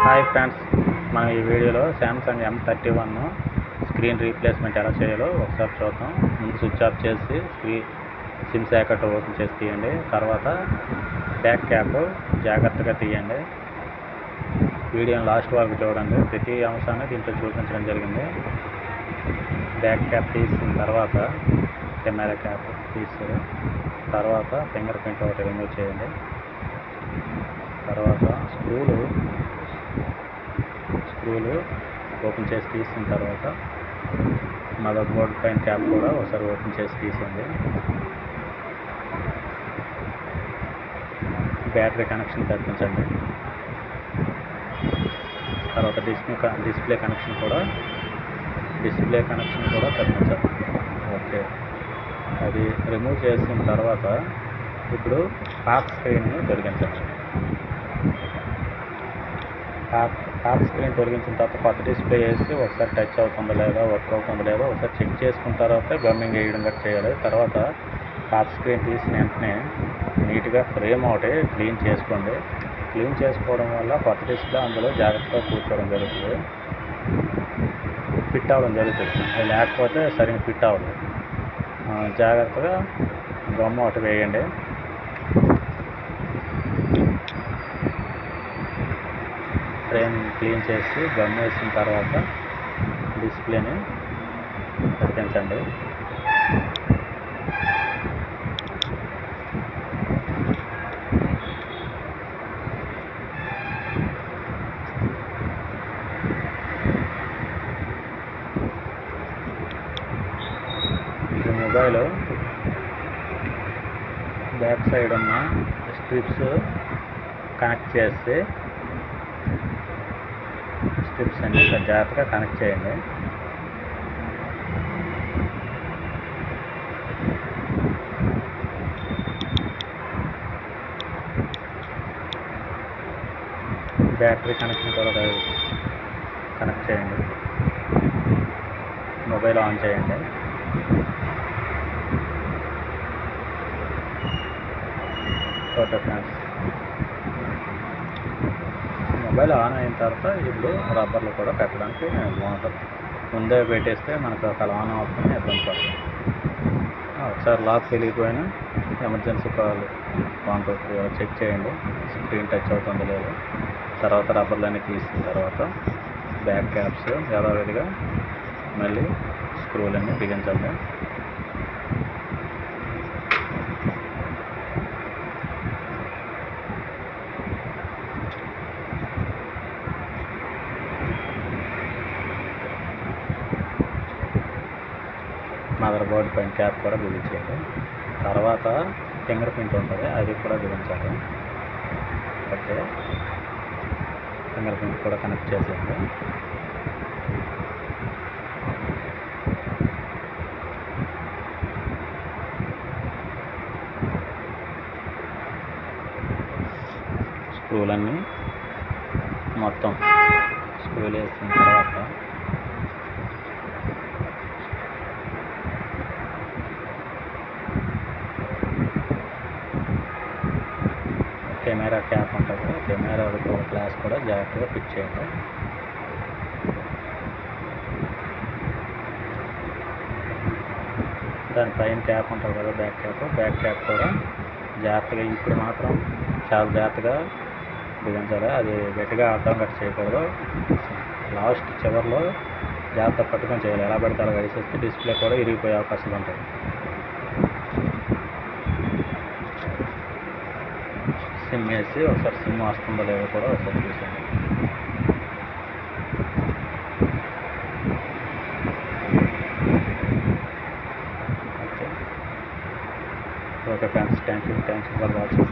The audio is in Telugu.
హాయ్ ఫ్రెండ్స్, మనం ఈ వీడియోలో శాంసంగ్ M31 స్క్రీన్ రీప్లేస్మెంట్ ఎలా చేయాలో ఒకసారి చూద్దాం. ముందు స్విచ్ ఆఫ్ చేసి సిమ్ సాకెట్ ఓపెన్ చేసి తీయండి. తర్వాత బ్యాక్ క్యాప్ జాగ్రత్తగా తీయండి. వీడియోని లాస్ట్ వరకు చూడండి. ప్రతి అంశాన్ని దీంట్లో చూపించడం జరిగింది. బ్యాక్ క్యాప్ తీసిన తర్వాత కెమెరా క్యాప్ తీసి తర్వాత ఫింగర్ ప్రింట్ ఒకటి రిమూవ్ చేయండి. తర్వాత స్క్రూలు ఓపెన్ చేసి తీసిన తర్వాత మదర్ బోర్డ్ పైన క్యాప్ కూడా ఒకసారి ఓపెన్ చేసి తీసేయండి. బ్యాటరీ కనెక్షన్ తప్పించండి. తర్వాత డిస్ప్లే కనెక్షన్ కూడా తప్పించండి. ఓకే, అది రిమూవ్ చేసిన తర్వాత ఇప్పుడు పాత స్క్రీన్ని తొలగించండి. పాత స్క్రీన్ తొలగించిన తర్వాత కొత్త డిస్ప్లే వేసి ఒకసారి టచ్ అవుతుందో లేదో, వర్క్ అవుతుందో లేదో ఒకసారి చెక్ చేసుకున్న తర్వాత గమ్మింగ్ వేయడం గట్రా చేయాలి. తర్వాత పాత స్క్రీన్ తీసిన వెంటనే నీట్గా ఫ్రేమ్ ఒకటి క్లీన్ చేసుకోండి. క్లీన్ చేసుకోవడం వల్ల కొత్త డిస్ప్లే అందులో జాగ్రత్తగా కూర్చోవడం జరుగుతుంది, ఫిట్ అవ్వడం జరుగుతుంది. అది లేకపోతే సరిగ్గా ఫిట్ అవ్వదు. జాగ్రత్తగా గమ్ ఒకటి వేయండి. ఫ్రేమ్ క్లీన్ చేసి గమ్ వేసిన తర్వాత డిస్ప్లేని తగ్గించండి. మొబైల్ బ్యాక్ సైడ్ ఉన్న స్ట్రిప్స్ కనెక్ట్ చేస్తే స్ట్రిప్స్ అన్ని జాగ్రత్తగా కనెక్ట్ చేయండి. బ్యాటరీ కనెక్షన్ కూడా కనెక్ట్ చేయండి. మొబైల్ ఆన్ చేయండి. ఓకే ఫ్రెండ్స్, మొబైల్ ఆన్ అయిన తర్వాత ఇప్పుడు రబ్బర్లు కూడా పెట్టడానికి బాగుంటుంది. ముందే పెట్టేస్తే మనకు అక్కడ ఆన్ అవుతుంది, ఇబ్బంది పడుతుంది. ఒకసారి లాక్ తెలియకపోయినా ఎమర్జెన్సీ కాల్ 123 చెక్ చేయండి, స్క్రీన్ టచ్ అవుతుందో లేదో. తర్వాత రబ్బర్లన్నీ తీసిన తర్వాత బ్యాక్ క్యాప్స్ యథావిధిగా మళ్ళీ స్క్రూలన్నీ బిగించండి. మదర్ బోర్డ్ పైన క్యాప్ కూడా బిగించేయండి. తర్వాత ఫింగర్ ప్రింట్ ఉంటుంది, అది కూడా బిగించాలి. ఓకే, ఫింగర్ ప్రింట్ కూడా కనెక్ట్ చేసేయండి. స్క్రూలన్నీ మొత్తం స్క్రూలు వేసిన తర్వాత కెమెరా క్యాప్ ఉంటుంది, కెమెరా గ్లాస్ కూడా జాగ్రత్తగా ఫిట్ చేయండి. దానిపైన క్యాప్ ఉంటుంది కదా, బ్యాక్ క్యాప్ కూడా జాగ్రత్తగా ఇప్పుడు మాత్రం చాలా జాగ్రత్తగా బిగించాలి. అది గట్టిగా అర్థం కట్ చేయకూడదు. లాస్ట్ చివరిలో జాగ్రత్త పట్టుకొని చేయాలి. ఎలా పడితే అలా వేసేస్తే డిస్ప్లే కూడా ఇరిగిపోయే అవకాశాలు ఉంటాయి. సిమ్ వేసి ఒకసారి సిమ్ వస్తుందో లేదో కూడా ఒకసారి చూసాను. Okay friends, thank you for watching.